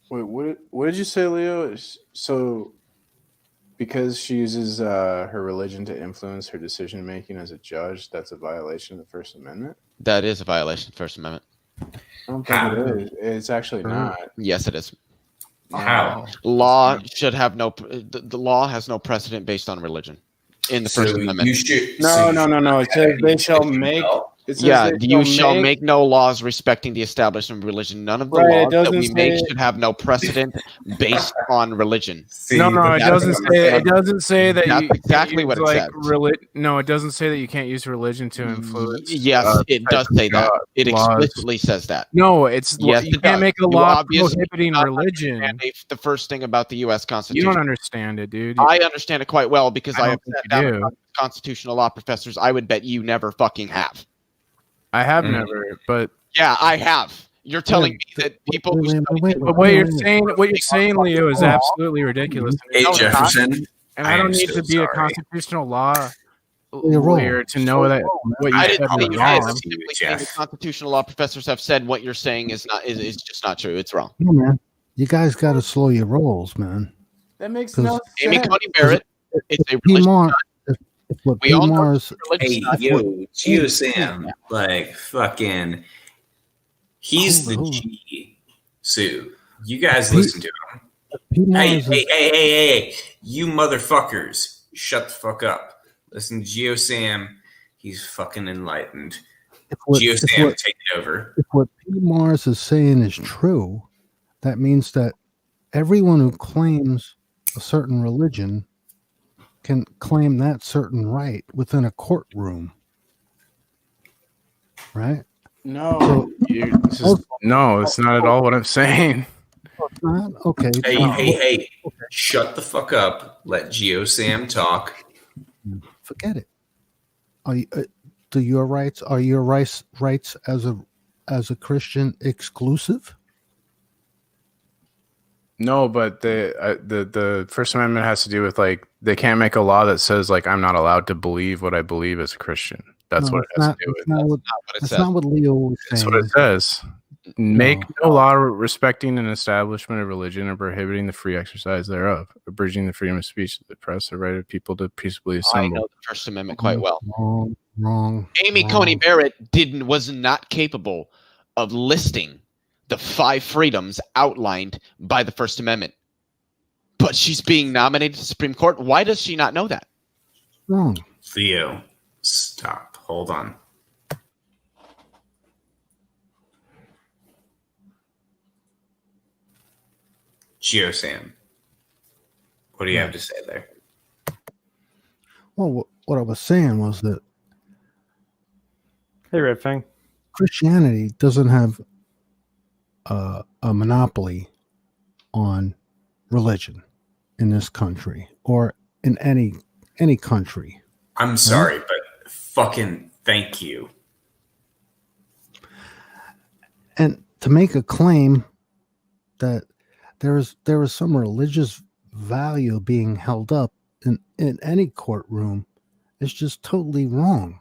Wait, what did you say, Leo? So, because she uses her religion to influence her decision making as a judge, that's a violation of the First Amendment? That is a violation of the First Amendment. I don't think it is. It's actually not. Yes, it is. How? Law should have the law has no precedent based on religion in the First Amendment. No. It says they shall make. You shall make no laws respecting the establishment of religion. None of the laws that we make should have no precedent based on religion. No, it doesn't say. It doesn't say that. That's exactly what it says. No, it doesn't say that you can't use religion to influence. Yes, it does say that. It explicitly says that. No, you can't make a law prohibiting religion. The first thing about the U.S. Constitution. You don't understand it, dude. I understand it quite well because I have sat down with constitutional law professors. I would bet you never fucking have. I have never, but yeah, I have. You're telling me that people who but what you're saying, Leo, is absolutely ridiculous. Hey, Jefferson, and I don't need to be a constitutional law lawyer to know that what you said was wrong. The constitutional law professors have said what you're saying is just not true. It's wrong. No, man. You guys got to slow your rolls, man. That makes no sense. Amy Coney Barrett, it's a religion. We all know. Hey, Geo Sam, like fucking, he's the G. Sue, you guys listen to him. Hey, you motherfuckers, shut the fuck up. Listen to Geo Sam, he's fucking enlightened. Geo Sam, take it over. If what P. Mars is saying is true, that means that everyone who claims a certain religion can claim that certain right within a courtroom, right? No, no, it's not at all what I'm saying. Okay. Hey, shut the fuck up. Let Geo Sam talk. Forget it. Are your rights as a Christian exclusive? No, but the First Amendment has to do with like they can't make a law that says like I'm not allowed to believe what I believe as a Christian. That's what it has to do with. That's not what Leo was saying. That's what it says. Make no law respecting an establishment of religion or prohibiting the free exercise thereof, abridging the freedom of speech of the press, the right of people to peaceably assemble. I know the First Amendment quite well. Wrong. Amy Coney Barrett was not capable of listing the 5 freedoms outlined by the First Amendment. But she's being nominated to the Supreme Court. Why does she not know that? Wrong. Theo, stop. Hold on. Geo Sam, what do you have to say there? Well, what I was saying was that hey, Red Fang, Christianity doesn't have a monopoly on religion in this country or in any country. I'm sorry, but fucking thank you. And to make a claim that there is some religious value being held up in any courtroom is just totally wrong.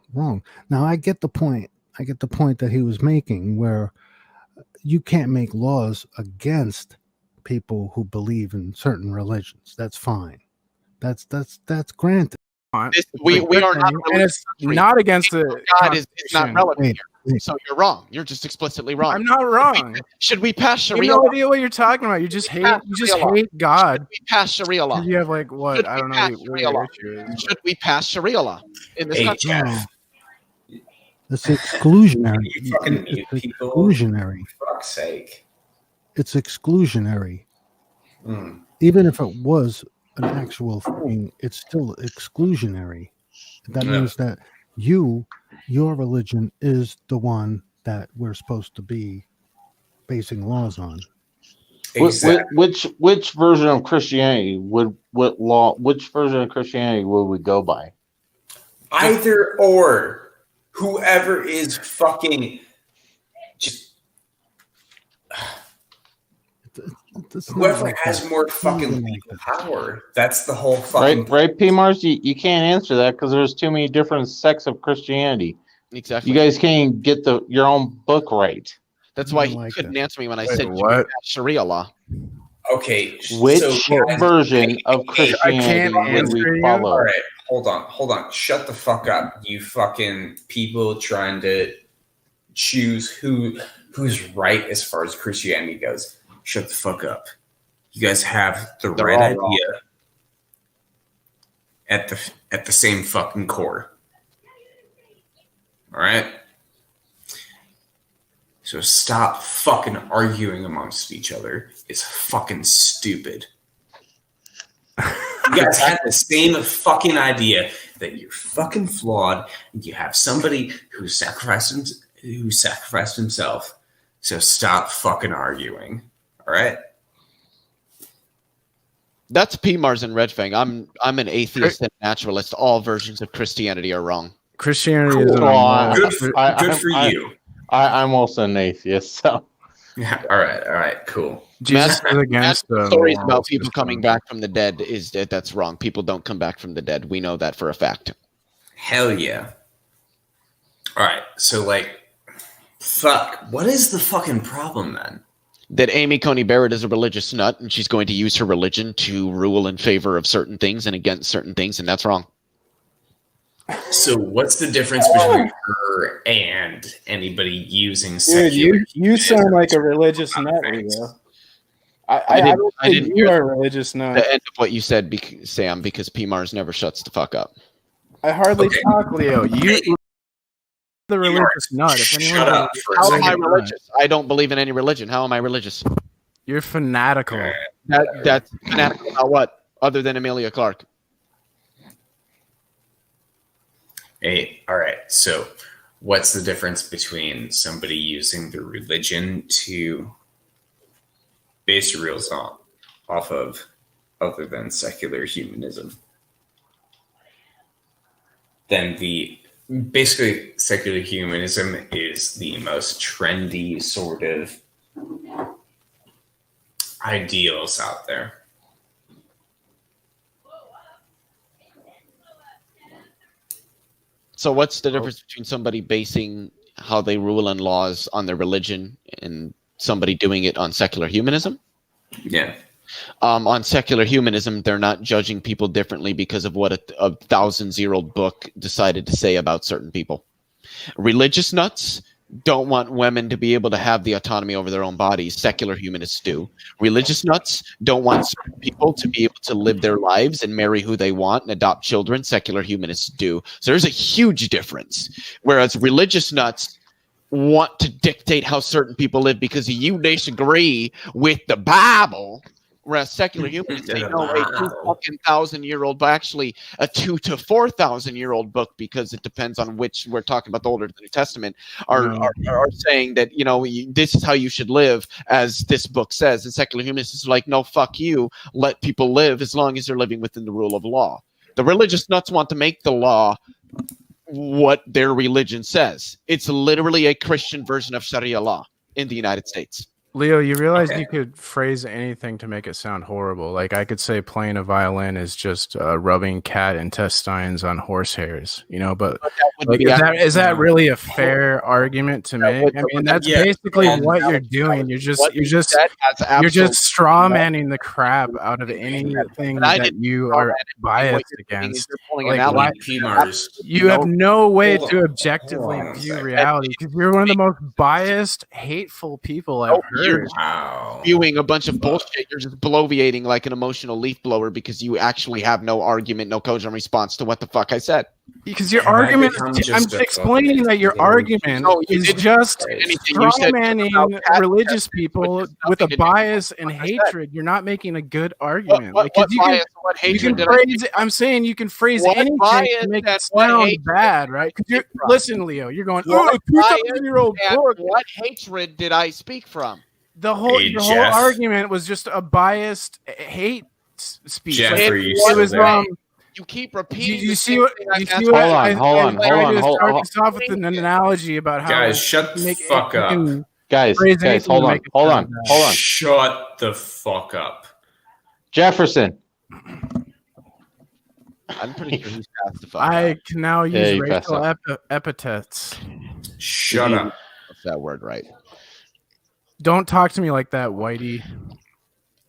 Now I get the point. I get the point that he was making where you can't make laws against people who believe in certain religions. That's fine. That's granted. We are not, and it's not against the God is not relevant here. So you're wrong. You're just explicitly wrong. I'm not wrong. Should we pass Sharia? You have no idea what you're talking about. You just hate God. Should we pass Sharia law? You have like what? Should I don't know. Should we pass Sharia law in this country? Jeff. It's exclusionary. It's exclusionary. For fuck's sake. It's exclusionary. Even if it was an actual thing, it's still exclusionary. That means that your religion is the one that we're supposed to be basing laws on. Exactly. Which version of Christianity which version of Christianity would we go by? Either or. Whoever is fucking just whoever has more fucking legal power. That's the whole fucking right. P. Mars, you can't answer that because there's too many different sects of Christianity. Exactly. You guys can't get your own book right. That's why he couldn't answer me when I said what? Sharia law. Okay. Which guys, version of Christianity would we follow? All right, hold on. Shut the fuck up, you fucking people trying to choose who's right as far as Christianity goes. Shut the fuck up. You guys have the right idea at the same fucking core. All right? So stop fucking arguing amongst each other. It's fucking stupid. You guys have the same fucking idea that you're fucking flawed and you have somebody who sacrificed himself. So stop fucking arguing. All right? That's P. Mars and Red Fang. I'm an atheist and naturalist. All versions of Christianity are wrong. Christianity is good for you. I'm also an atheist, so yeah. All right, cool. Jesus is against stories about people coming back from the dead that's wrong. People don't come back from the dead. We know that for a fact. Hell yeah. All right, so fuck. What is the fucking problem then? That Amy Coney Barrett is a religious nut, and she's going to use her religion to rule in favor of certain things and against certain things, and that's wrong. So what's the difference between her and anybody using secular? Dude, you sound like a religious nut, Leo. I don't think you are a religious nut. The end of what you said, Sam, because P. Mars never shuts the fuck up. I hardly talk, Leo. You the religious nut. Shut up. How am I religious? I don't believe in any religion. How am I religious? You're fanatical. That's fanatical about what? Other than Amelia Clark. Hey, all right. So what's the difference between somebody using their religion to base your rules off of other than secular humanism? Then basically secular humanism is the most trendy sort of ideals out there. So what's the difference between somebody basing how they rule and laws on their religion and somebody doing it on secular humanism? Yeah. On secular humanism, they're not judging people differently because of what a thousands-year-old book decided to say about certain people. Religious nuts don't want women to be able to have the autonomy over their own bodies. Secular humanists do. Religious nuts don't want people to be able to live their lives and marry who they want and adopt children. Secular humanists do. So there's a huge difference. Whereas religious nuts want to dictate how certain people live because you disagree with the Bible. Whereas secular humanists say, no, a 2,000-year-old, but actually a 2,000 to 4,000-year-old book, because it depends on which we're talking about, the Old or the New Testament, are saying that, this is how you should live, as this book says. And secular humanists are like, no, fuck you. Let people live as long as they're living within the rule of law. The religious nuts want to make the law what their religion says. It's literally a Christian version of Sharia law in the United States. Leo, you realize you could phrase anything to make it sound horrible. Like I could say playing a violin is just rubbing cat intestines on horse hairs, but is that really a fair argument to make? I mean, that's basically what you're doing. You're just straw manning the crap out of anything that you are biased against. You have no way to objectively view reality because you're one of the most biased, hateful people I've heard. You're spewing a bunch of bullshit. You're just bloviating like an emotional leaf blower because you actually have no argument, no cogent response to what the fuck I said. Because your argument, I'm explaining that your argument is just strawmanning religious people with a bias and hatred. You're not making a good argument. I'm saying you can phrase anything to make it sound bad, right? Listen, Leo, you're going, 2,000-year-old book. What hatred did I speak from? Your whole argument was just a biased hate speech. Jeffrey, it was you keep repeating. You see what? Hold on. Start this off with an analogy about how. Guys, shut the fuck up. Guys, hold on. Shut the fuck up. Jefferson. I'm pretty sure he's past the fuck. I can now use racial epithets. Shut up. What's that word right? Don't talk to me like that, Whitey.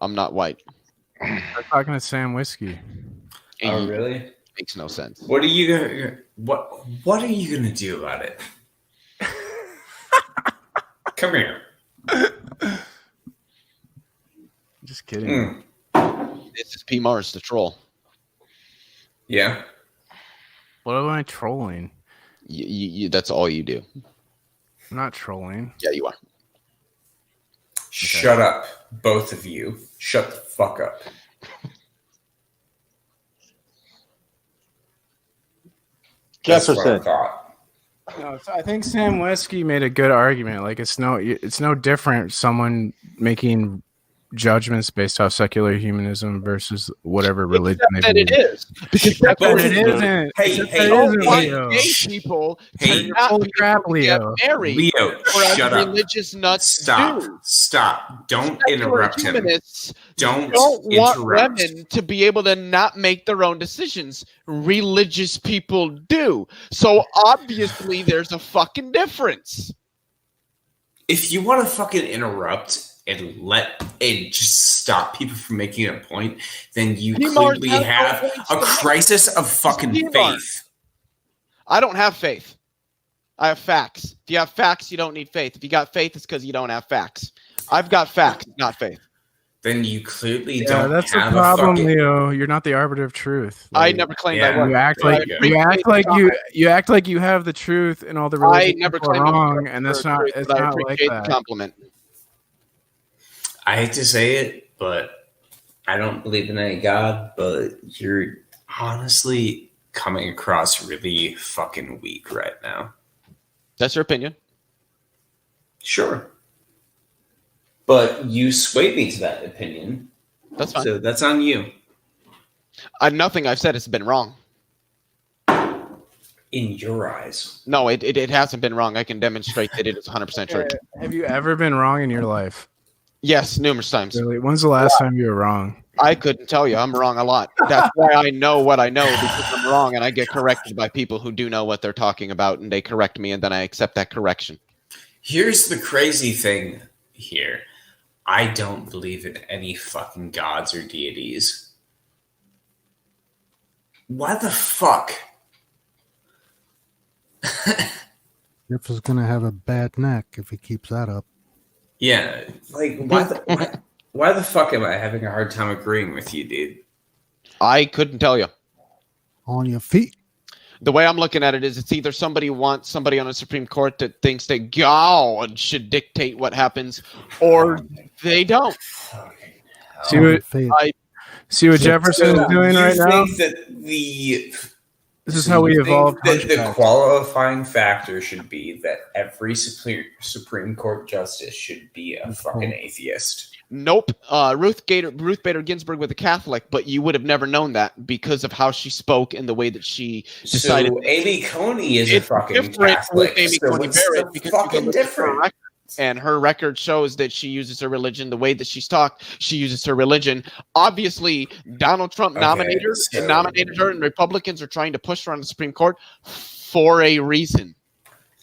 I'm not white. I'm talking to Sam Whiskey. Oh, really? Makes no sense. What are you gonna do about it? Come here. Just kidding. This is P. Mars, the troll. Yeah. What am I trolling? You that's all you do. I'm not trolling. Yeah, you are. Shut up, both of you. Shut the fuck up. Jefferson. That's what I thought. No, so I think Sam Whiskey made a good argument. Like it's no different someone making judgments based off secular humanism versus whatever religion Except that it is. Because that's but what it it is. isn't. Hey, Except hey, that it isn't, Hey, Leo. gay people Hey, cannot full be crap, able to get Leo. married. Leo, whereas shut up. religious nuts Stop. do. Stop. Don't Secular interrupt him. humanists Don't want interrupt. women to be able to not make their own decisions. Religious people do. So obviously there's a fucking difference. If you want to fucking interrupt and just stop people from making a point, then you P-Mars clearly has no have points a to make. crisis of fucking P-Mars. faith. I don't have faith. I have facts. If you have facts, you don't need faith. If you got faith, it's because you don't have facts. I've got facts, not faith. Then you clearly Yeah, don't that's the have problem, a fucking... Leo. You're not the arbiter of truth. I never claimed I was. You act There like you go. you act like you have the truth, and all the I religious never people are claimed I was wrong, and that's not. truth, It's but I not like appreciate the that. compliment. I hate to say it, but I don't believe in any God, but you're honestly coming across really fucking weak right now. That's your opinion. Sure. But you swayed me to that opinion. That's fine. So that's on you. Nothing I've said has been wrong. In your eyes. No, it hasn't been wrong. I can demonstrate that it is 100% true. Have you ever been wrong in your life? Yes, numerous times. Really? When's the last time you were wrong? I couldn't tell you. I'm wrong a lot. That's why I know what I know, because I'm wrong, and I get corrected by people who do know what they're talking about, and they correct me, and then I accept that correction. Here's the crazy thing here. I don't believe in any fucking gods or deities. Why the fuck? Jeff is gonna have a bad neck if he keeps that up. Yeah, like why the fuck am I having a hard time agreeing with you, dude? I couldn't tell you. On your feet. The way I'm looking at it is it's either somebody wants somebody on the Supreme Court that thinks that God should dictate what happens, or they don't. See what Jefferson is doing right now? You think that This is how we evolved. That the qualifying factor should be that every Supreme Court justice should be a fucking atheist. Nope. Ruth Bader Ginsburg was a Catholic, but you would have never known that because of how she spoke and the way that she decided. So Amy Coney is a fucking Catholic. Amy So Coney what's Barrett the because fucking difference? And her record shows that she uses her religion the way that she's talked. She uses her religion. Obviously, Donald Trump nominated her, and Republicans are trying to push her on the Supreme Court for a reason.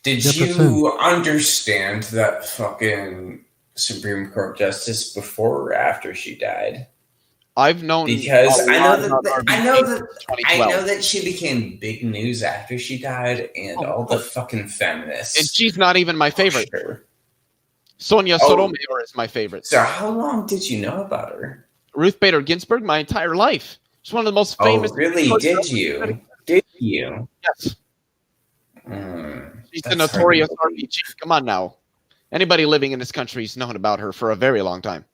Did you understand that fucking Supreme Court justice before or after she died? I've known because I know that she became big news after she died, and all the fucking feminists. And she's not even my favorite. Sure. Sonia Sotomayor is my favorite. So how long did you know about her? Ruth Bader Ginsburg, my entire life. She's one of the most famous. Oh, really? Did you? Yes. She's the notorious RPG. Come on now. Anybody living in this country has known about her for a very long time.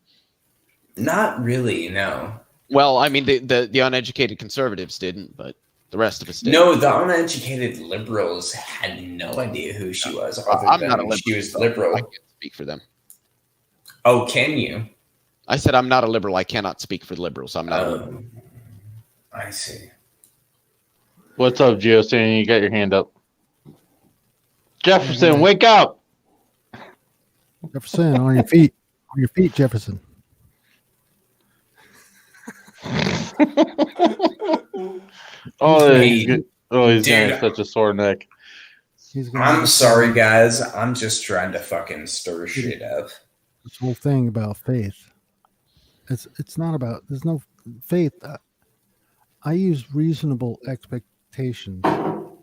Not really, no. Well, I mean, the uneducated conservatives didn't, but the rest of us did. No, the uneducated liberals had no idea who she was. I'm not a liberal. She was liberal. I can't speak for them. Oh, can you? I said I'm not a liberal. I cannot speak for the liberals. I'm not a liberal. I see. What's up, Geostan? You got your hand up. Jefferson, wake up! Jefferson, on your feet. On your feet, Jefferson. He's got such a sore neck. I'm sorry, guys. I'm just trying to fucking stir shit up. This whole thing about faith. It's not about. There's no faith. I use reasonable expectations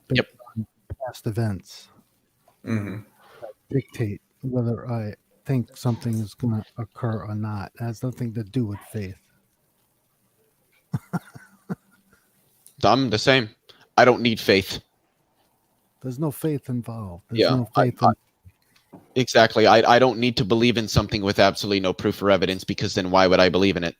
based on past events. Mm-hmm. Dictate whether I think something is going to occur or not. It has nothing to do with faith. I'm the same. I don't need faith. There's no faith involved. There's no faith. Exactly. I don't need to believe in something with absolutely no proof or evidence, because then why would I believe in it?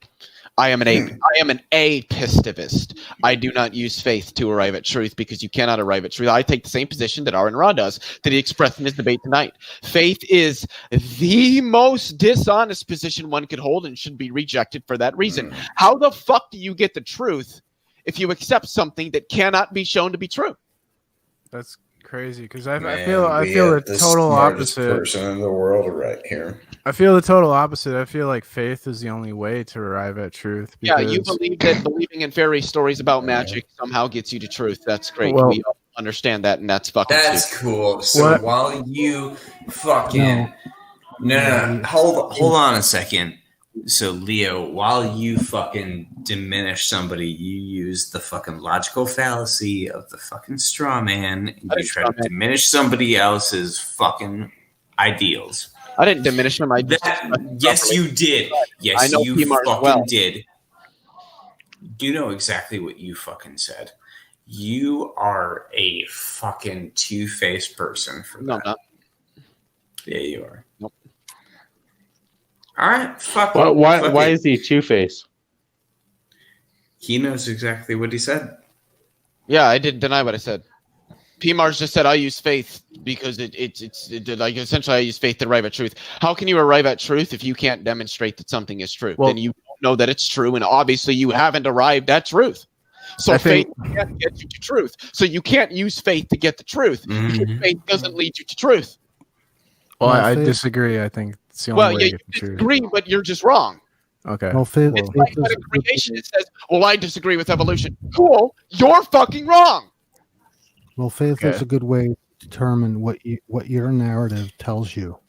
I am an apistivist. I do not use faith to arrive at truth, because you cannot arrive at truth. I take the same position that Aaron Ra does, that he expressed in his debate tonight. Faith is the most dishonest position one could hold and should be rejected for that reason. How the fuck do you get the truth if you accept something that cannot be shown to be true? That's crazy, because I feel the total opposite person in the world right here. I feel the total opposite. I feel like faith is the only way to arrive at truth. Yeah, you believe that believing in fairy stories about magic somehow gets you to truth. That's great. Well, we all understand that, and that's fucking that's stupid. Cool. So while you fucking no, hold on a second. So Leo, while you fucking diminish somebody, you use the fucking logical fallacy of the fucking straw man, and you try to diminish somebody else's fucking ideals. I didn't diminish them. Yes, you did. Yes, you fucking did. You know exactly what you fucking said. You are a fucking two-faced person for that. No, I'm not. Yeah, you are. Nope. All right, fuck. Why is he two-faced? He knows exactly what he said. Yeah, I didn't deny what I said. P-Mars just said I use faith because it's like essentially I use faith to arrive at truth. How can you arrive at truth if you can't demonstrate that something is true? Well, then you don't know that it's true, and obviously you haven't arrived at truth. So faith can't get you to truth. So you can't use faith to get the truth. Because faith doesn't lead you to truth. Well, I disagree. I think it's the only way to get the truth. Disagree, but you're just wrong. Okay. Well, faith, it's like creation. It says, "Well, I disagree with evolution." Cool, you're fucking wrong. Well, faith is a good way to determine what your narrative tells you.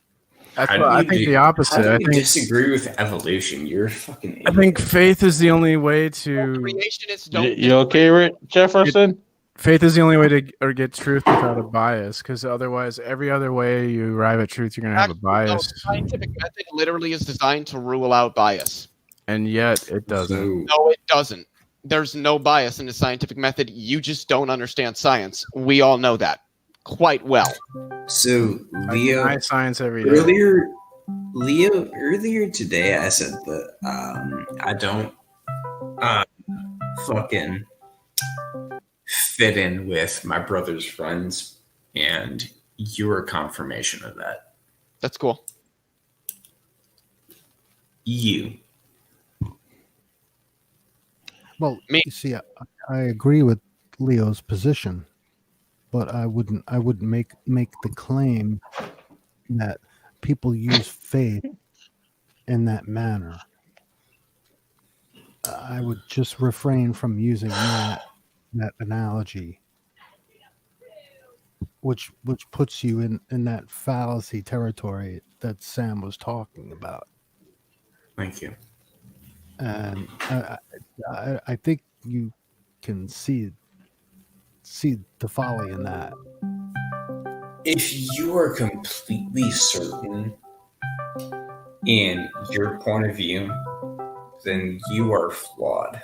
I think the opposite. I disagree with evolution. You're a fucking idiot. I think faith is the only way to. Creationists don't. You okay, Rick Jefferson? Faith is the only way to get truth without a bias, because otherwise, every other way you arrive at truth, you're going to have a bias. No, the scientific method literally is designed to rule out bias. And yet, it doesn't. No, it doesn't. There's no bias in the scientific method. You just don't understand science. We all know that quite well. So, Leo, I science every day. Earlier today, I said that I don't fucking fit in with my brother's friends, and you were a confirmation of that. That's cool. Well, you see, I agree with Leo's position, but I wouldn't make the claim that people use faith in that manner. I would just refrain from using that analogy, which puts you in that fallacy territory that Sam was talking about. Thank you. And I think you can see the folly in that. If you are completely certain in your point of view, then you are flawed.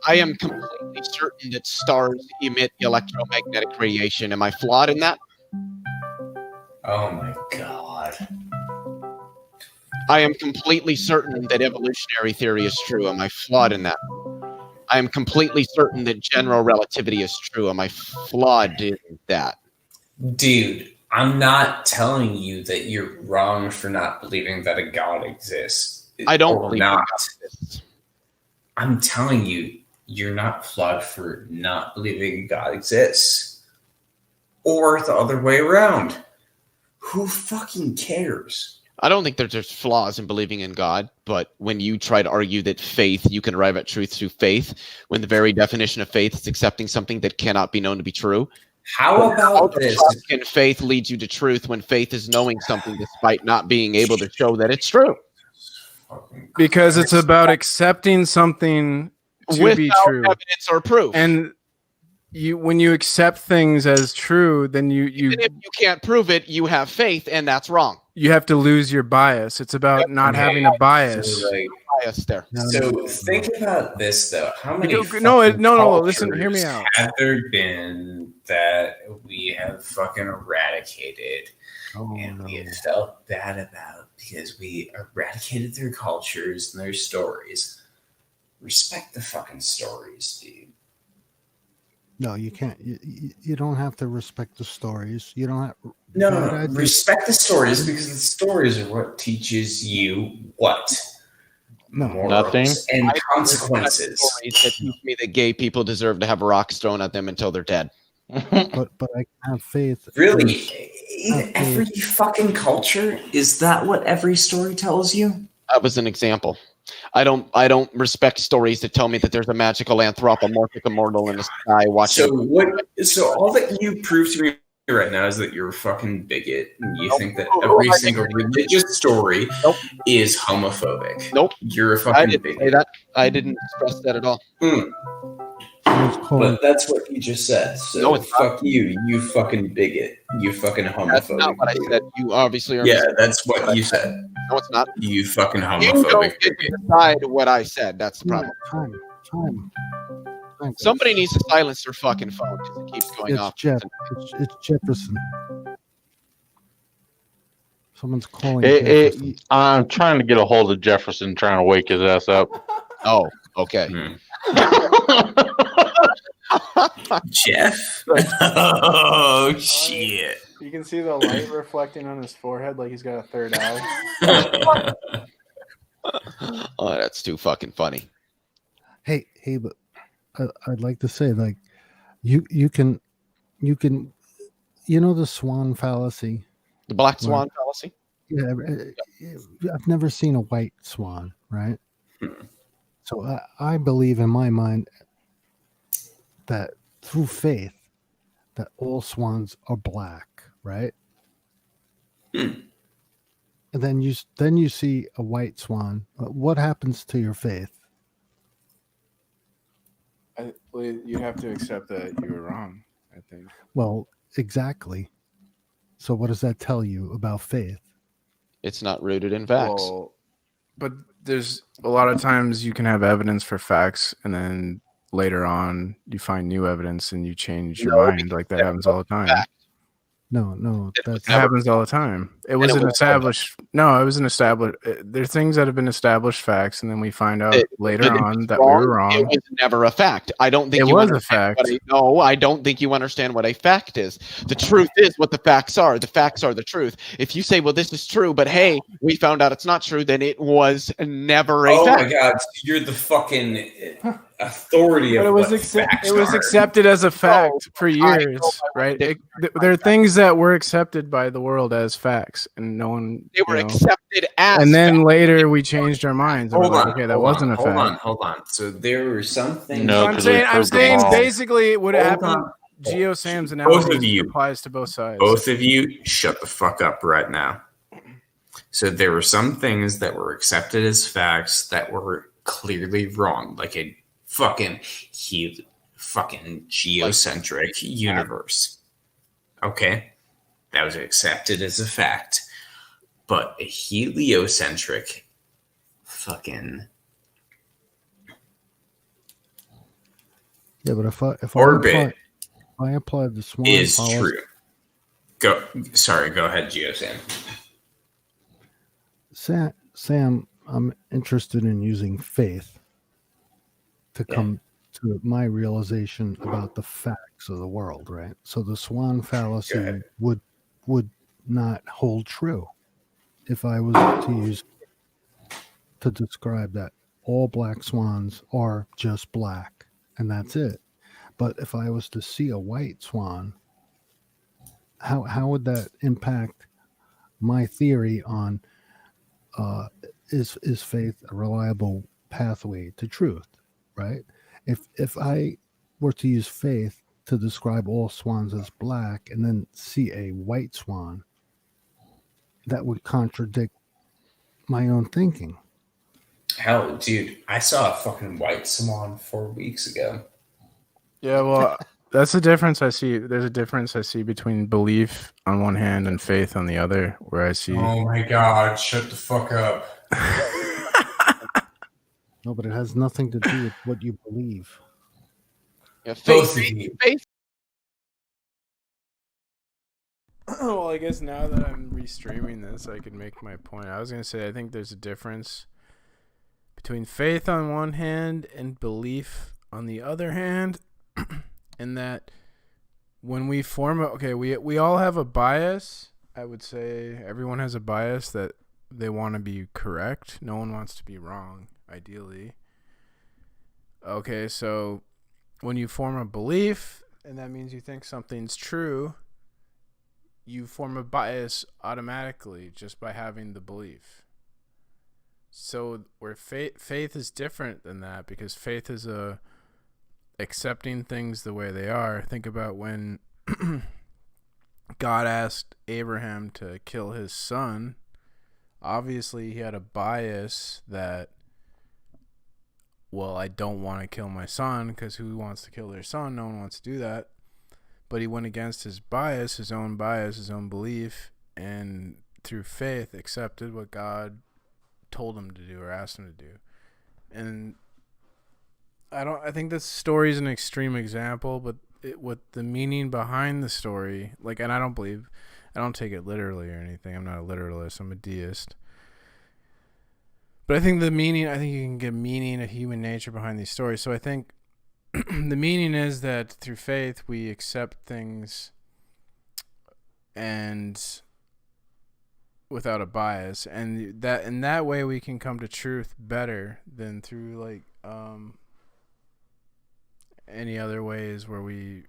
I am completely certain that stars emit electromagnetic radiation. Am I flawed in that? Oh my God. I am completely certain that evolutionary theory is true. Am I flawed in that? I am completely certain that general relativity is true. Am I flawed in that? Dude, I'm not telling you that you're wrong for not believing that a God exists. I don't believe that God exists. I'm telling you, you're not flawed for not believing God exists. Or the other way around. Who fucking cares? I don't think there's flaws in believing in God, but when you try to argue that faith, you can arrive at truth through faith, when the very definition of faith is accepting something that cannot be known to be true. How about this? Can faith lead you to truth when faith is knowing something despite not being able to show that it's true? Because it's about accepting something to without be true, evidence or proof. And when you accept things as true, then even if you can't prove it, you have faith, and that's wrong. You have to lose your bias. It's about not having a bias. So, bias there. So think about this though. How many no, listen, hear me out. Have there been that we have fucking eradicated and we have felt bad about because we eradicated their cultures and their stories? Respect the fucking stories, dude. No, you can't. You don't have to respect the stories. You don't have. No. Respect the stories because the stories are what teaches you what. Nothing. And consequences. Stories that teach me that gay people deserve to have rocks thrown at them until they're dead. but I have faith. Really? In every fucking culture? Is that what every story tells you? That was an example. I don't respect stories that tell me that there's a magical anthropomorphic immortal in the sky watching. So all that you prove to me right now is that you're a fucking bigot and you think that every single religious story is homophobic. Nope. You're a fucking bigot. Say that. I didn't express that at all. But that's what you just said. So no, it's fuck you fucking bigot. You fucking homophobic. That's not what I said. You obviously are. Yeah, that's what you said. No, it's not. You fucking homophobic. You don't get to decide what I said. That's the problem. Time. Somebody needs to silence their fucking phone because it keeps going off. It's Jefferson. Someone's calling. I'm trying to get a hold of Jefferson, trying to wake his ass up. Oh, okay. Jeff? Oh, shit. You can see the light reflecting on his forehead like he's got a third eye. Oh, that's too fucking funny. Hey, but I'd like to say, like, you can, the swan fallacy. The black swan fallacy? Yeah, I've never seen a white swan, right? So I believe in my mind that through faith that all swans are black, right? And then you see a white swan. What happens to your faith? You have to accept that you were wrong, I think. Well, exactly. So what does that tell you about faith? It's not rooted in facts. Well, but there's a lot of times you can have evidence for facts and then later on you find new evidence and you change your mind. Like that happens all the time. No, that happens all the time. It was an established. There's things that have been established facts, and then we find out later on that we were wrong. It was never a fact. I don't think it was a fact. I don't think you understand what a fact is. The truth is what the facts are. The facts are the truth. If you say, "Well, this is true," but hey, we found out it's not true, then it was never a fact. Oh my god, you're the fucking authority of it was accepted as a fact for years, right? There are things that were accepted by the world as facts, and no one. They were accepted as. And then later we changed our minds. And that wasn't a fact. Hold on. So there were some things. No, I'm saying basically what happened. Geo Sam's analogy applies to both sides. Both of you, shut the fuck up right now. So there were some things that were accepted as facts that were clearly wrong, like a fucking geocentric universe. Okay, that was accepted as a fact, but a heliocentric fucking but if orbit I applied the swan is policy, true. Go ahead, GeoSam. Sam, I'm interested in using faith to come to my realization about the facts of the world, right? So the swan fallacy would not hold true if I was to describe that all black swans are just black and that's it. But if I was to see a white swan, how would that impact my theory on is faith a reliable pathway to truth, right? If I were to use faith to describe all swans as black and then see a white swan, that would contradict my own thinking. Hell, dude, I saw a fucking white swan 4 weeks ago. Yeah, well, that's the difference I see. There's a difference I see between belief on one hand and faith on the other, where I see. Oh my god, shut the fuck up. No, but it has nothing to do with what you believe. Yeah, Both of you. faith. Well, I guess now that I'm restreaming this, I can make my point. I was going to say, I think there's a difference between faith on one hand and belief on the other hand, and that when we form we all have a bias. I would say everyone has a bias that they want to be correct. No one wants to be wrong, ideally. Okay, so when you form a belief, and that means you think something's true, you form a bias automatically just by having the belief. So where faith is different than that, because faith is accepting things the way they are. Think about when God asked Abraham to kill his son. Obviously, he had a bias that, well, I don't want to kill my son, because who wants to kill their son? No one wants to do that. But he went against his bias, his own belief, and through faith accepted what God told him to do or asked him to do. And I think this story is an extreme example, but what the meaning behind the story, like, and I don't take it literally or anything. I'm not a literalist. I'm a deist. But I think you can get meaning of human nature behind these stories. So I think the meaning is that through faith we accept things and without a bias, and that in that way we can come to truth better than through like any other ways where we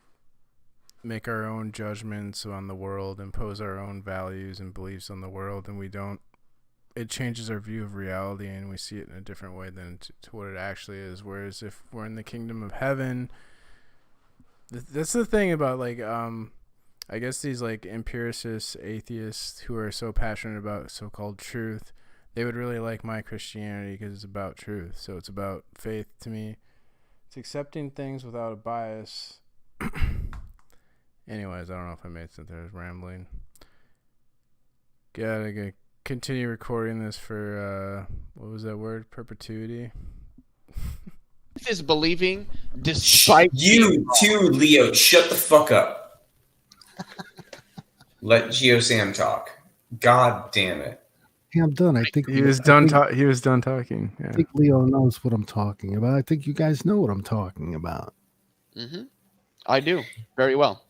make our own judgments on the world, impose our own values and beliefs on the world, and it changes our view of reality, and we see it in a different way than to what it actually is. Whereas if we're in the kingdom of heaven, that's the thing about like I guess these like empiricists, atheists who are so passionate about so-called truth, they would really like my Christianity because it's about truth. So it's about faith to me. It's accepting things without a bias. Anyways, I don't know if I made sense there. I was rambling. Gotta continue recording this for, what was that word? Perpetuity? Is believing despite... You too, Leo. Shut the fuck up. Let Geo Sam talk. God damn it. Yeah, I'm done. I think he was done talking. Yeah. I think Leo knows what I'm talking about. I think you guys know what I'm talking about. Mm-hmm. I do very well.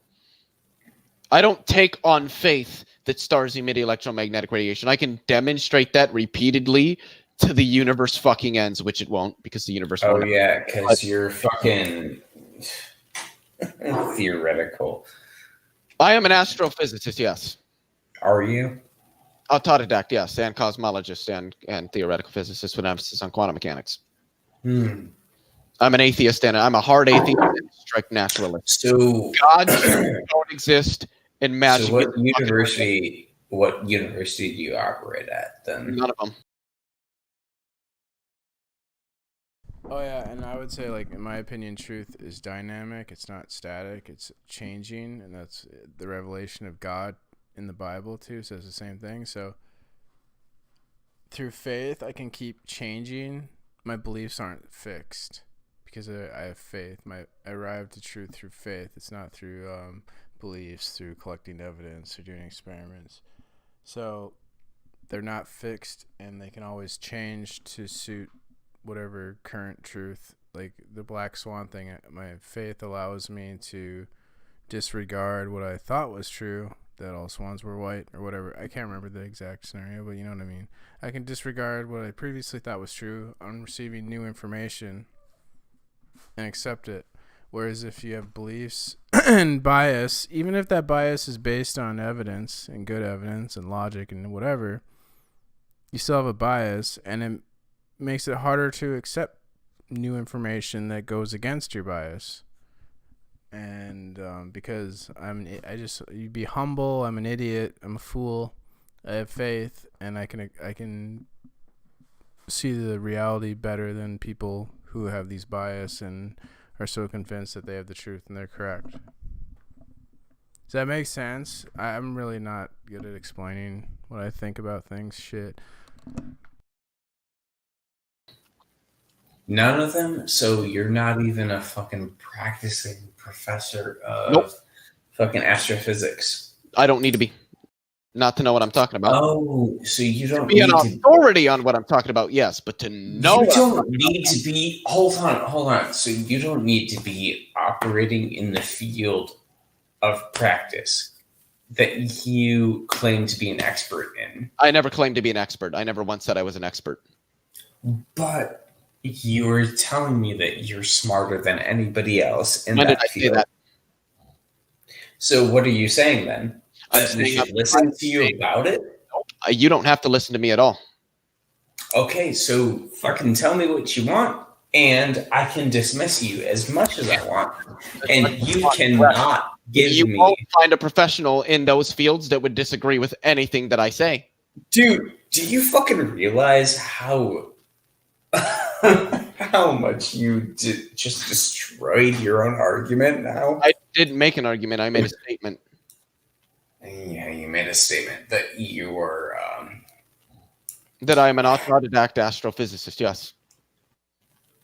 I don't take on faith that stars emit electromagnetic radiation. I can demonstrate that repeatedly to the universe fucking ends, which it won't, because the universe won't. Oh yeah, because you're fucking theoretical. I am an astrophysicist, yes. Are you? Autodidact, yes, and cosmologist and theoretical physicist with emphasis on quantum mechanics. I'm an atheist, and I'm a hard atheist and a strict naturalist. So gods don't exist in magic. So what university do you operate at then? None of them. Oh yeah, and I would say, like, in my opinion, truth is dynamic. It's not static. It's changing, and that's the revelation of God in the Bible too says the same thing. So through faith, I can keep changing. My beliefs aren't fixed because I have faith. I arrive to truth through faith. It's not through beliefs, through collecting evidence or doing experiments. So they're not fixed, and they can always change to suit whatever current truth. Like the black swan thing, my faith allows me to disregard what I thought was true, that all swans were white or whatever. I can't remember the exact scenario, but you know what I mean. I can disregard what I previously thought was true on receiving new information and accept it. Whereas if you have beliefs and bias, even if that bias is based on evidence and good evidence and logic and whatever, you still have a bias, and it makes it harder to accept new information that goes against your bias. And because you'd be humble, I'm an idiot, I'm a fool, I have faith, and I can see the reality better than people who have these bias and are so convinced that they have the truth and they're correct. Does that make sense? I'm really not good at explaining what I think about things. Shit. None of them? So you're not even a fucking practicing professor of fucking astrophysics? I don't need to be. Not to know what I'm talking about. Oh, so you don't be an authority on what I'm talking about, yes, but to know you don't need to be. Hold on. So you don't need to be operating in the field of practice that you claim to be an expert in. I never claimed to be an expert. I never once said I was an expert. But you were telling me that you're smarter than anybody else in When that did I field. say that? So what are you saying then? I'm We should listen to you about it? You don't have to listen to me at all. Okay, so fucking tell me what you want, and I can dismiss you as much as I want. And you cannot give me... You won't find a professional in those fields that would disagree with anything that I say. Dude, do you fucking realize how... how much you just destroyed your own argument now? I didn't make an argument. I made a statement. Yeah, you made a statement that you were... that I am an autodidact astrophysicist, yes.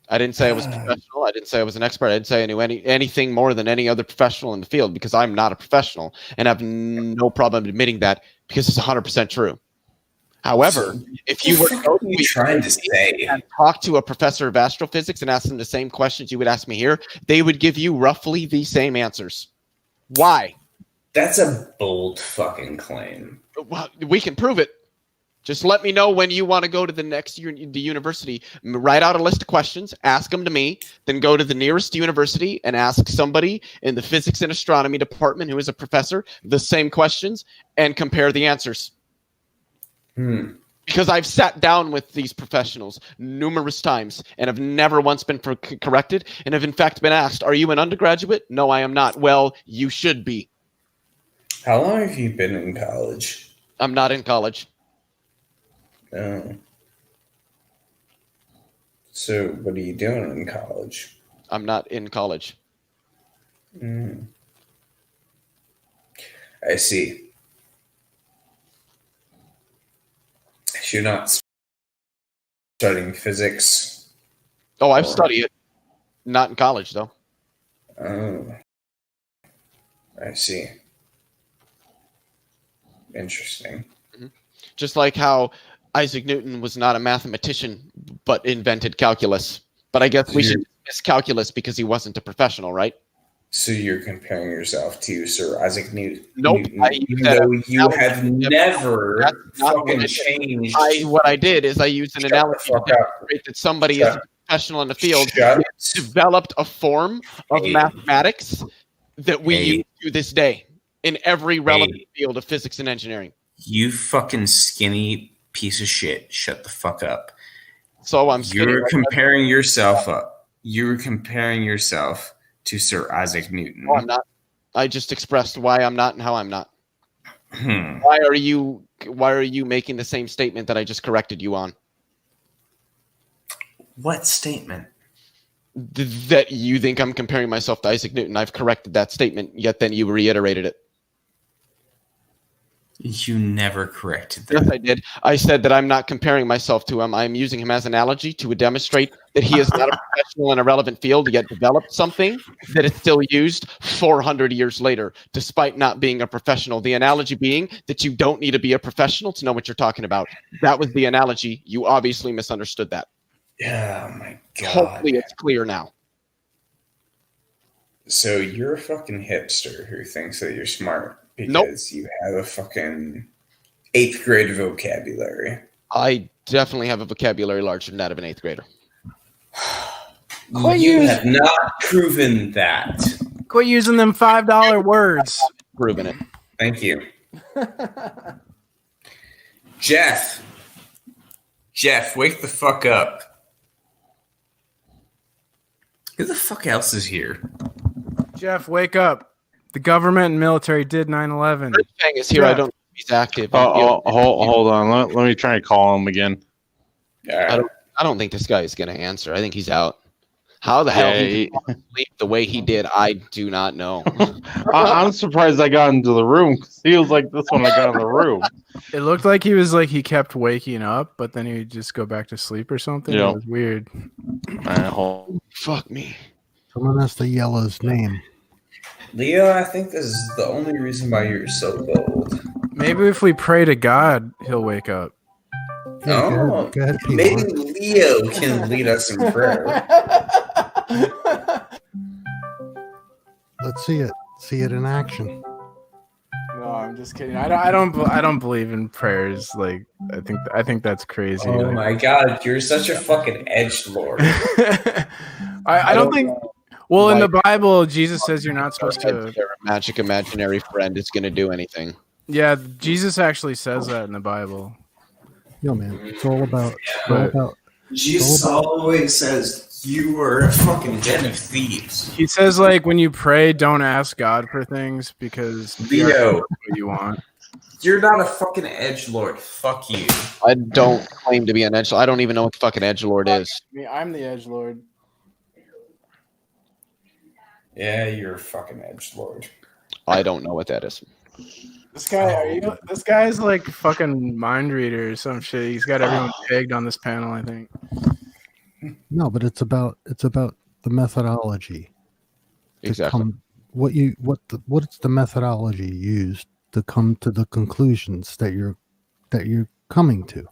I didn't say I was professional. I didn't say I was an expert. I didn't say I knew anything more than any other professional in the field because I'm not a professional and I have no problem admitting that because it's 100% true. However, if you were trying to say and talk to a professor of astrophysics and ask them the same questions you would ask me here, they would give you roughly the same answers. Why? That's a bold fucking claim. Well, we can prove it. Just let me know when you want to go to the university. Write out a list of questions, ask them to me, then go to the nearest university and ask somebody in the physics and astronomy department who is a professor the same questions and compare the answers. Because I've sat down with these professionals numerous times and have never once been corrected and have in fact been asked, are you an undergraduate? No, I am not. Well, you should be. How long have you been in college? I'm not in college. Oh. So what are you doing in college? I'm not in college. I see. You're not studying physics? Oh, I've studied it. Not in college, though. Oh. I see. Interesting. Just like how Isaac Newton was not a mathematician, but invented calculus. But I guess we should dismiss calculus because he wasn't a professional, right? So you're comparing yourself to Sir Isaac Newton? Nope. Even though you have never fucking changed. What I did is I used an analogy to demonstrate that somebody is a professional in the field developed a form of mathematics that we use to this day in every relevant field of physics and engineering. You fucking skinny piece of shit. Shut the fuck up. So You're comparing yourself up. You're comparing yourself to Sir Isaac Newton. No, I'm not. I just expressed why I'm not and how I'm not. Why are you making the same statement that I just corrected you on? What statement? That you think I'm comparing myself to Isaac Newton. I've corrected that statement, yet then you reiterated it. You never corrected that. Yes, I did. I said that I'm not comparing myself to him. I'm using him as an analogy to demonstrate that he is not a professional in a relevant field, yet developed something that is still used 400 years later, despite not being a professional. The analogy being that you don't need to be a professional to know what you're talking about. That was the analogy. You obviously misunderstood that. Oh, my God. Hopefully it's clear now. So you're a fucking hipster who thinks that you're smart. Because you have a fucking 8th grade vocabulary. I definitely have a vocabulary larger than that of an 8th grader. You have not proven that. Quit using them $5 words. Proven it. Thank you. Jeff, wake the fuck up. Who the fuck else is here? Jeff, wake up. The government and military did 9/11. Fang is here. Yeah. I don't know if he's active. Hold on. Let me try and call him again. All right. I don't think this guy is going to answer. I think he's out. How the hell he sleep the way he did, I do not know. I'm surprised I got into the room because he was like this when I got in the room. It looked like he was like he kept waking up, but then he would just go back to sleep or something. It was weird. Fuck me. Someone has to yell his name. Leo, I think this is the only reason why you're so bold. Maybe if we pray to God, he'll wake up. Yeah, go ahead, maybe Leo can lead us in prayer. Let's see it. See it in action. No, I'm just kidding. I don't believe in prayers. Like I think that's crazy. Oh my god, you're such a fucking edgelord. I don't think. Well, in the Bible, Jesus says you're not supposed to. Their magic imaginary friend is going to do anything. Yeah, Jesus actually says that in the Bible. Yo, man, it's all about. Jesus always says you are a fucking den of thieves. He says, like, when you pray, don't ask God for things because Leo, what you want. You're not a fucking edgelord. Fuck you. I don't claim to be an edgelord. I don't even know what the fucking edgelord is. I mean, I'm the edgelord. Yeah, you're a fucking edgelord. I don't know what that is. This guy, this guy's like fucking mind reader or some shit. He's got everyone pegged on this panel, I think. No, but it's about the methodology. Exactly. What's the methodology used to come to the conclusions that you're coming to?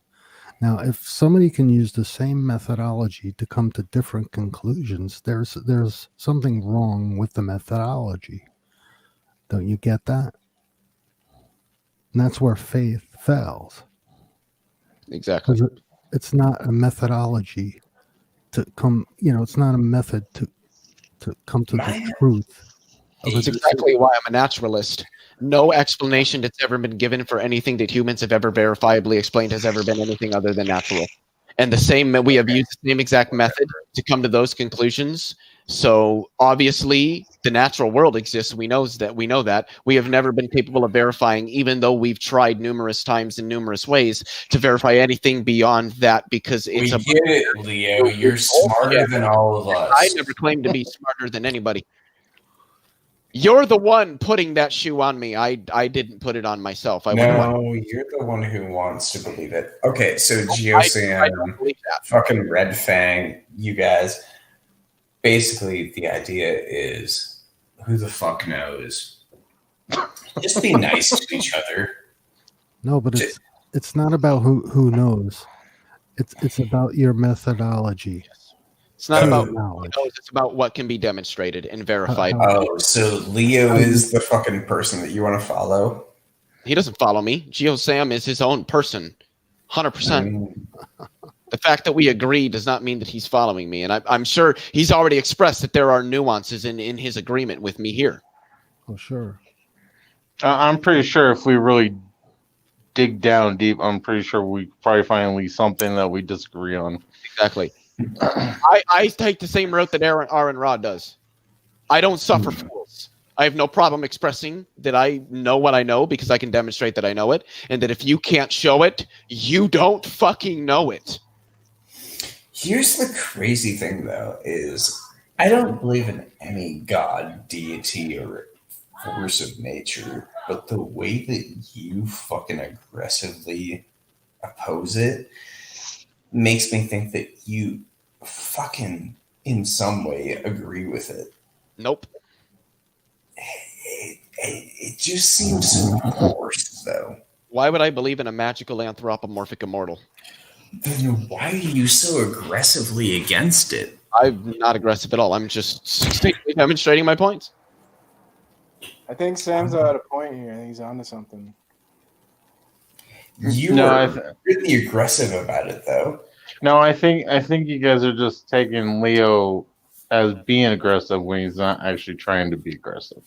Now, if somebody can use the same methodology to come to different conclusions, there's something wrong with the methodology. Don't you get that? And that's where faith fails. Exactly. Because it's not a methodology to come, it's not a method to come to the truth. That's exactly why I'm a naturalist. No explanation that's ever been given for anything that humans have ever verifiably explained has ever been anything other than natural. And we have used the same exact method to come to those conclusions. So obviously the natural world exists. We know that. We have never been capable of verifying, even though we've tried numerous times in numerous ways to verify anything beyond that, because it's get it, Leo. You're smarter than all of us. I never claimed to be smarter than anybody. You're the one putting that shoe on me. I didn't put it on myself. You're the one who wants to believe it. Okay, so Geosam, fucking Red Fang, you guys. Basically, the idea is, who the fuck knows? Just be nice to each other. No, but it's not about who knows. It's about your methodology. It's not about knowledge. It's about what can be demonstrated and verified. Oh, so Leo is the fucking person that you want to follow? He doesn't follow me. GeoSam is his own person. 100%. The fact that we agree does not mean that he's following me. And I'm sure he's already expressed that there are nuances in his agreement with me here. Oh, sure. I'm pretty sure if we really dig down deep, I'm pretty sure we probably find at least something that we disagree on. Exactly. I take the same route that Aaron Rod does. I don't suffer fools. I have no problem expressing that I know what I know because I can demonstrate that I know it, and that if you can't show it, you don't fucking know it. Here's the crazy thing, though, is I don't believe in any god, deity, or force of nature, but the way that you fucking aggressively oppose it makes me think that you fucking in some way agree with it. Nope. It just seems forced, though. Why would I believe in a magical anthropomorphic immortal? Then why are you so aggressively against it? I'm not aggressive at all. I'm just demonstrating my points. I think Sam's at a point here. I think he's onto something. You are really aggressive about it, though. No, I think you guys are just taking Leo as being aggressive when he's not actually trying to be aggressive.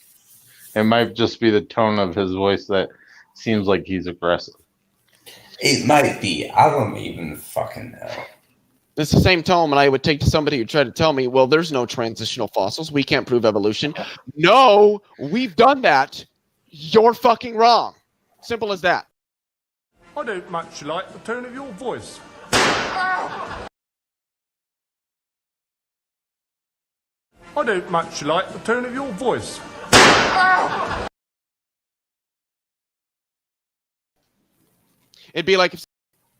It might just be the tone of his voice that seems like he's aggressive. It might be. I don't even fucking know. It's the same tone when I would take to somebody who tried to tell me, well, there's no transitional fossils. We can't prove evolution. No, we've done that. You're fucking wrong. Simple as that. I don't much like the tone of your voice. I don't much like the tone of your voice. It'd be like if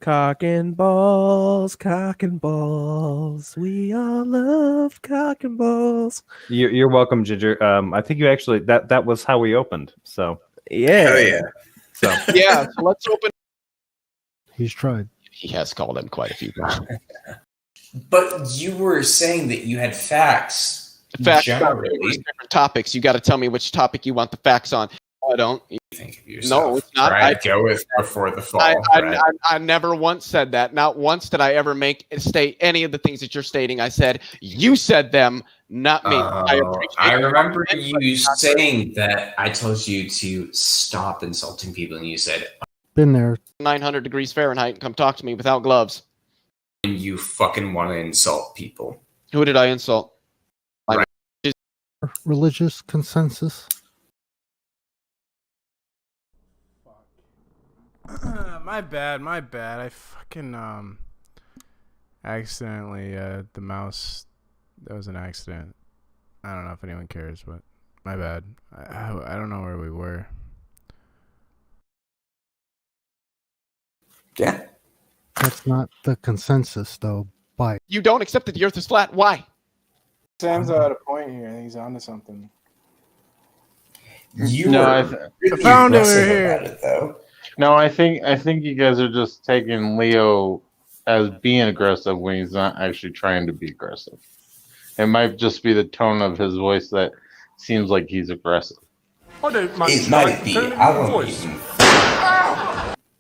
cock and balls. We all love cock and balls. You're welcome, Ginger. I think you actually that was how we opened. So yeah. Oh yeah. So yeah, so let's open. He's tried. He has called him quite a few times. But you were saying that you had facts. Facts generally. about different topics. You got to tell me which topic you want the facts on. I don't. Think of yourself. No, it's not. Right, go with before the fall. I never once said that. Not once did I ever state any of the things that you're stating. I said you said them, not me. I remember you saying that I told you to stop insulting people, and you said, Been there. 900 degrees Fahrenheit and come talk to me without gloves. and you fucking want to insult people. Who did I insult? Right. Religious consensus. My bad. I fucking accidentally the mouse. That was an accident. I don't know if anyone cares, but my bad. I don't know where we were. Yeah. That's not the consensus, though. By You don't accept that the Earth is flat. Why? Sam's at a point here. I think he's onto something. You No, were really found it aggressive here. about it, though. No, I think you guys are just taking Leo as being aggressive when he's not actually trying to be aggressive. It might just be the tone of his voice that seems like he's aggressive. I don't much It like might the be. tone of I your won't voice. even.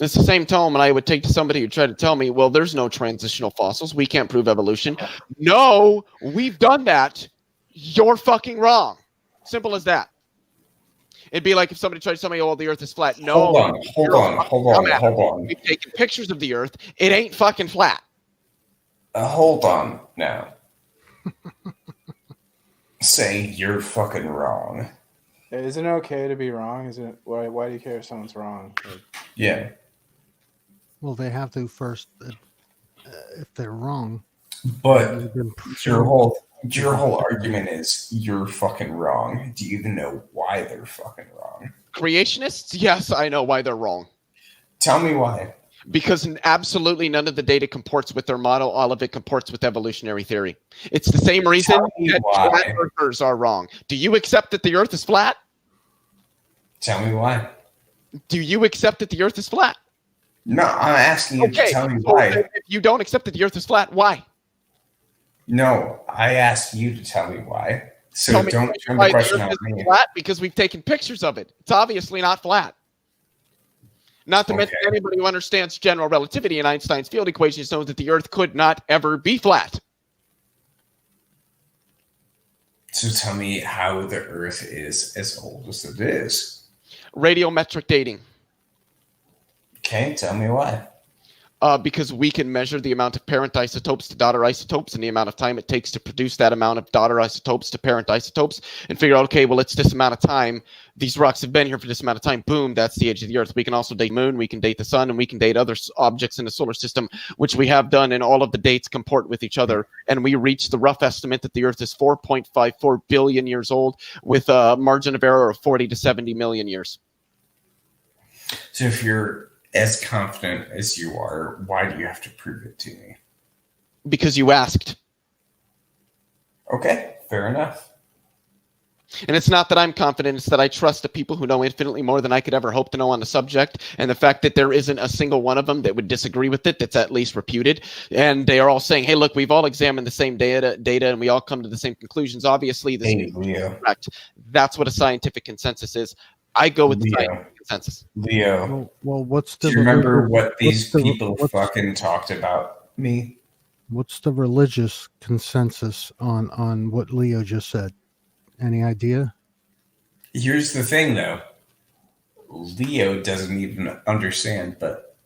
It's the same tone I would take to somebody who tried to tell me, well, there's no transitional fossils. We can't prove evolution. No, we've done that. You're fucking wrong. Simple as that. It'd be like if somebody tried to tell me, oh, the Earth is flat. No. Hold on. We've taken pictures of the Earth. It ain't fucking flat. Hold on now. Saying you're fucking wrong. Isn't it okay to be wrong? Is it why do you care if someone's wrong? Yeah. well, they have to first. If they're wrong, But they've been your whole argument is you're fucking wrong. Do you even know why they're fucking wrong? Creationists? Yes, I know why they're wrong. Tell me why. Because absolutely none of the data comports with their model. All of it comports with evolutionary theory. It's the same reason that flat earthers are wrong. Do you accept that the Earth is flat? Tell me why. Do you accept that the Earth is flat? No, I'm asking you to tell me so why. if you don't accept that the Earth is flat, why? No, I asked you to tell me why. So Tell me don't turn why the question Earth on isn't me. flat, because we've taken pictures of it. It's obviously not flat. Not to mention anybody who understands general relativity and Einstein's field equations knows that the Earth could not ever be flat. So tell me how the Earth is as old as it is. Radiometric dating. Okay, tell me why. Because we can measure the amount of parent isotopes to daughter isotopes and the amount of time it takes to produce that amount of daughter isotopes to parent isotopes and figure out, okay, well, it's this amount of time. These rocks have been here for this amount of time. Boom, that's the age of the Earth. We can also date the moon, we can date the sun, and we can date other objects in the solar system, which we have done, and all of the dates comport with each other. And we reached the rough estimate that the Earth is 4.54 billion years old with a margin of error of 40 to 70 million years. So if you're as confident as you are, why do you have to prove it to me? Because you asked. Okay, fair enough. And it's not that I'm confident, it's that I trust the people who know infinitely more than I could ever hope to know on the subject. And the fact that there isn't a single one of them that would disagree with it, that's at least reputed. And they are all saying, hey, look, we've all examined the same data and we all come to the same conclusions. Obviously, this is correct. That's what a scientific consensus is. I go with the scientific consensus. Leo, well, what's the? do you remember what these people fucking talked about me? What's the religious consensus on what Leo just said? Any idea? Here's the thing, though. Leo doesn't even understand, but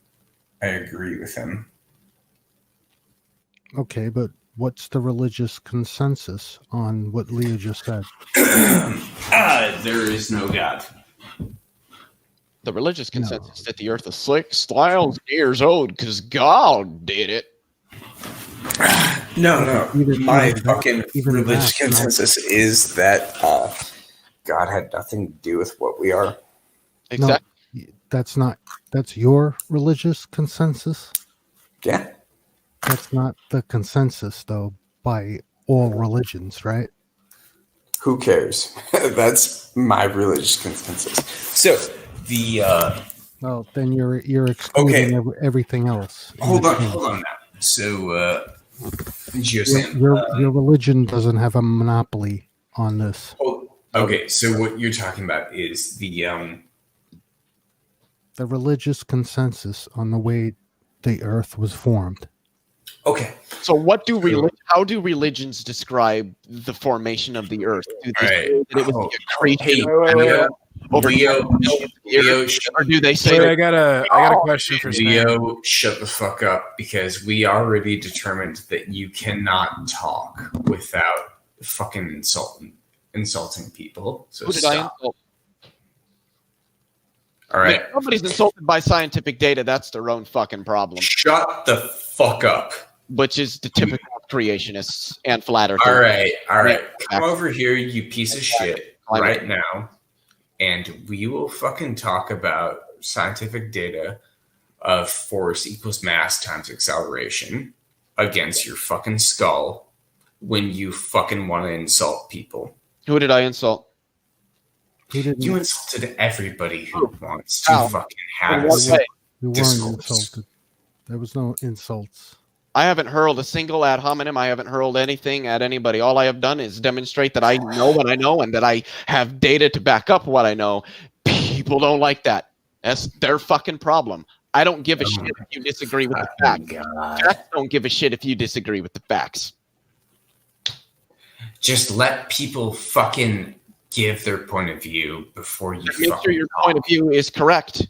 I agree with him. Okay, but what's the religious consensus on what Leo just said? There is no God. The religious consensus that the Earth is 6,000 years old because God did it. No. My fucking even religious that's not- consensus is that God had nothing to do with what we are. Exactly. No, that's your religious consensus. Yeah. That's not the consensus, though, by all religions, right? Who cares? That's my religious consensus. So Well, then you're excluding everything else. hold on now. So Geosan, your religion doesn't have a monopoly on this. okay, so what you're talking about is the religious consensus on the way the earth was formed. Okay. So how do religions describe the formation of the earth? Do they say that it was the accretion Leo, or do they say I got a question for Leo, shut the fuck up, because we already determined that you cannot talk without fucking insulting people. So who did I insult? All right. If somebody's insulted by scientific data, that's their own fucking problem. Shut the fuck up. Which is the typical creationists and flat earthers. All right. Come over here, you piece of shit, right now, and we will fucking talk about scientific data of force equals mass times acceleration against your fucking skull when you fucking want to insult people. Who did I insult? You insulted everybody who wants to fucking have You weren't insulted. There was no insults. I haven't hurled a single ad hominem. I haven't hurled anything at anybody. All I have done is demonstrate that I know what I know and that I have data to back up what I know. People don't like that. That's their fucking problem. I don't give a shit if you disagree with the facts. Facts don't give a shit if you disagree with the facts. Just let people fucking give their point of view before you make sure your point of view is correct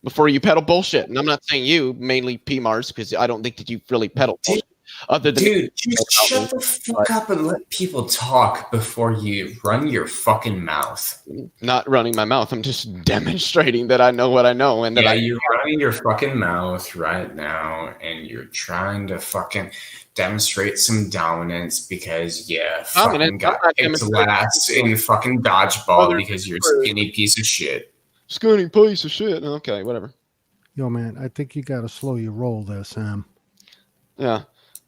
before you peddle bullshit. And I'm not saying you, mainly PMARS, because I don't think that you really peddle bullshit. Dude, just shut the fuck up and let people talk before you run your fucking mouth. Not running my mouth. I'm just demonstrating that I know what I know. And that you're running your fucking mouth right now, and you're trying to fucking demonstrate some dominance because, fucking got kicked last in fucking dodgeball because you're a skinny piece of shit. Skinny piece of shit. Okay, whatever. Yo, man, I think you got to slow your roll there, Sam. Yeah.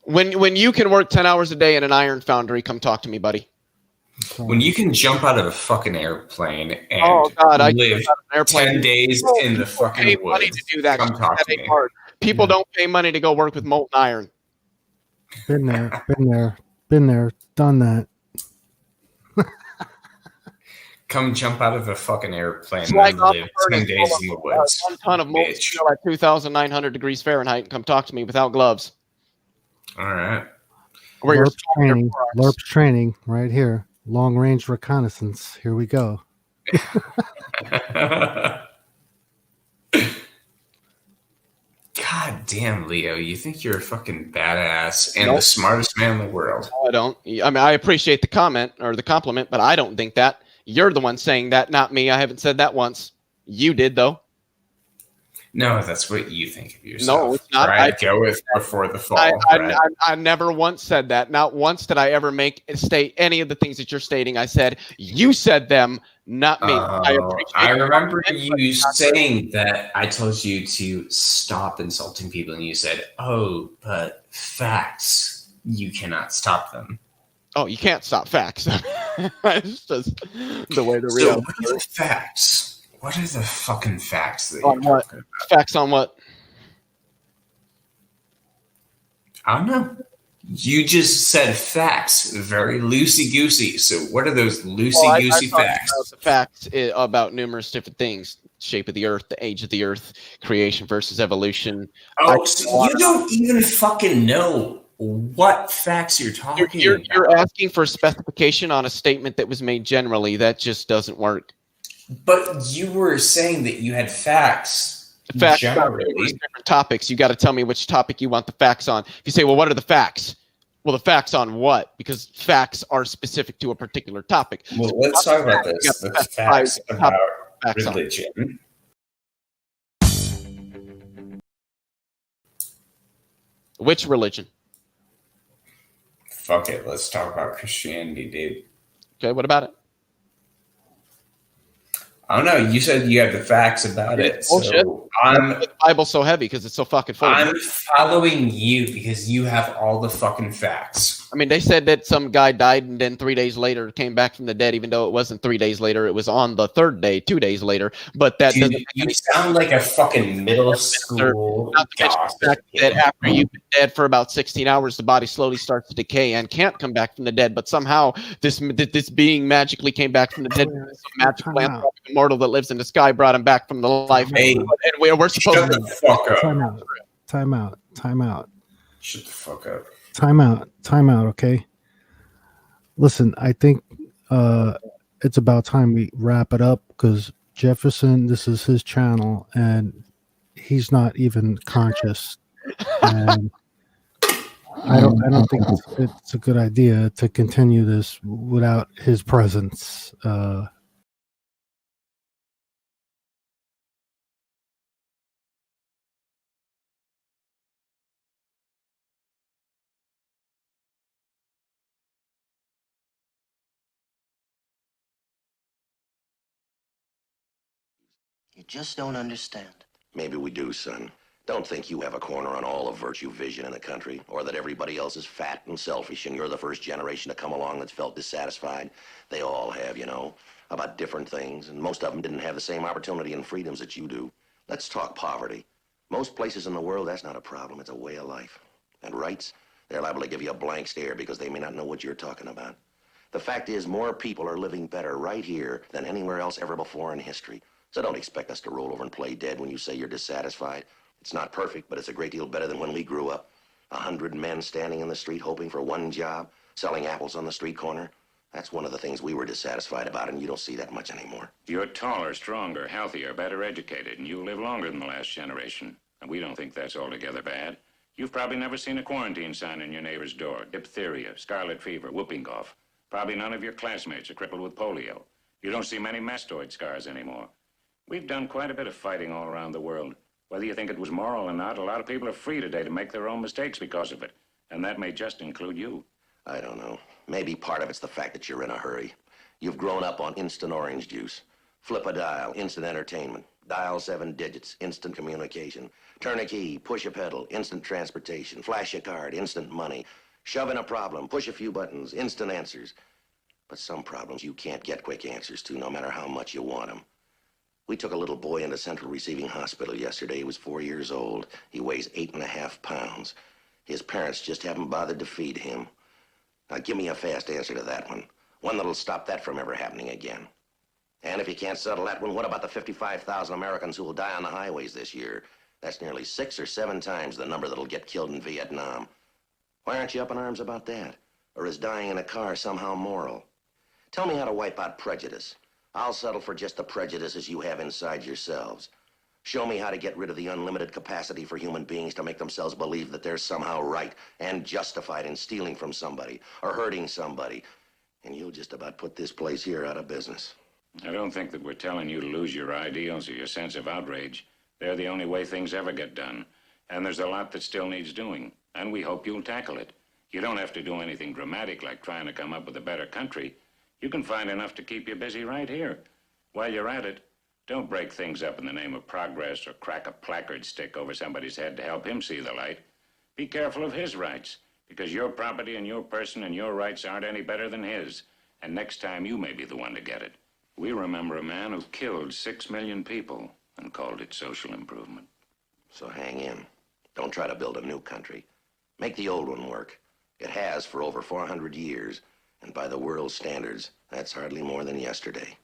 When you can work 10 hours a day in an iron foundry, come talk to me, buddy. When you can jump out of a fucking airplane and live 10 days in the fucking woods, money to do that. Come talk to me. Hard. People don't pay money to go work with molten iron. Been there, done that. Come jump out of a fucking airplane and live 10 days in the woods. 1 ton of molten steel at 2,900 degrees Fahrenheit and come talk to me without gloves. All right. LURPS training right here. Long range reconnaissance. Here we go. God damn, Leo, you think you're a fucking badass and the smartest man in the world. No, I don't. I mean, I appreciate the comment or the compliment, but I don't think that. You're the one saying that, not me. I haven't said that once. You did, though. No, that's what you think of yourself. No, it's not. Right? Go with before the fall. I never once said that. Not once did I ever state any of the things that you're stating. I said, you said them, not me. I remember you saying that I told you to stop insulting people, and you said, oh, but facts, you cannot stop them. Oh, you can't stop facts. It's just the way the reality. So what are the facts? What are the fucking facts that on you're what? talking about? Facts on what? I don't know. You just said facts, very loosey-goosey. So what are those loosey-goosey facts? About the facts about numerous different things. Shape of the earth, the age of the earth, creation versus evolution. Oh, so you don't even fucking know what facts you're talking about. You're asking for specification on a statement that was made generally. That just doesn't work. But you were saying that you had facts. Facts generally. about different topics. You got to tell me which topic you want the facts on. If you say, well, what are the facts? Well, the facts on what? Because facts are specific to a particular topic. Well, let's talk about this. The facts about religion. Which religion? Fuck it. Let's talk about Christianity, dude. Okay, what about it? I don't know. You said you have the facts about it. Bullshit. So I'm the Bible's so heavy because it's so fucking full. I'm following you because you have all the fucking facts. I mean, they said that some guy died and then 3 days later came back from the dead, even though it wasn't 3 days later. It was on the third day, 2 days later. But that Dude, you sound like a fucking middle school gossip. That after you've been dead for about 16 hours, the body slowly starts to decay and can't come back from the dead. But somehow this being magically came back from the dead. Some magical anthropic immortal that lives in the sky brought him back from the life. Hey, and we're supposed to fuck up. Time out. Shut the fuck up. Time out, okay? Listen, I think it's about time we wrap it up because Jefferson, this is his channel, and he's not even conscious. And I don't think it's a good idea to continue this without his presence. You just don't understand. Maybe we do, son. Don't think you have a corner on all of virtue vision in the country, or that everybody else is fat and selfish and you're the first generation to come along that's felt dissatisfied. They all have, you know, about different things, and most of them didn't have the same opportunity and freedoms that you do. Let's talk poverty. Most places in the world, that's not a problem. It's a way of life. And rights, they're liable to give you a blank stare because they may not know what you're talking about. The fact is, more people are living better right here than anywhere else ever before in history. So don't expect us to roll over and play dead when you say you're dissatisfied. It's not perfect, but it's a great deal better than when we grew up. 100 men standing in the street hoping for one job, selling apples on the street corner. That's one of the things we were dissatisfied about, and you don't see that much anymore. You're taller, stronger, healthier, better educated, and you live longer than the last generation. And we don't think that's altogether bad. You've probably never seen a quarantine sign on your neighbor's door. Diphtheria, scarlet fever, whooping cough. Probably none of your classmates are crippled with polio. You don't see many mastoid scars anymore. We've done quite a bit of fighting all around the world. Whether you think it was moral or not, a lot of people are free today to make their own mistakes because of it. And that may just include you. I don't know. Maybe part of it's the fact that you're in a hurry. You've grown up on instant orange juice. Flip a dial, instant entertainment. Dial 7 digits, instant communication. Turn a key, push a pedal, instant transportation. Flash a card, instant money. Shove in a problem, push a few buttons, instant answers. But some problems you can't get quick answers to, no matter how much you want them. We took a little boy into Central Receiving Hospital yesterday. He was 4 years old. He weighs 8.5 pounds. His parents just haven't bothered to feed him. Now give me a fast answer to that one. One that'll stop that from ever happening again. And if you can't settle that one, what about the 55,000 Americans who will die on the highways this year? That's nearly 6 or 7 times the number that'll get killed in Vietnam. Why aren't you up in arms about that? Or is dying in a car somehow moral? Tell me how to wipe out prejudice. I'll settle for just the prejudices you have inside yourselves. Show me how to get rid of the unlimited capacity for human beings to make themselves believe that they're somehow right and justified in stealing from somebody or hurting somebody. And you'll just about put this place here out of business. I don't think that we're telling you to lose your ideals or your sense of outrage. They're the only way things ever get done. And there's a lot that still needs doing. And we hope you'll tackle it. You don't have to do anything dramatic like trying to come up with a better country. You can find enough to keep you busy right here. While you're at it, don't break things up in the name of progress or crack a placard stick over somebody's head to help him see the light. Be careful of his rights, because your property and your person and your rights aren't any better than his. And next time you may be the one to get it. We remember a man who killed 6 million people and called it social improvement. So hang in. Don't try to build a new country. Make the old one work. It has for over 400 years. And by the world's standards, that's hardly more than yesterday.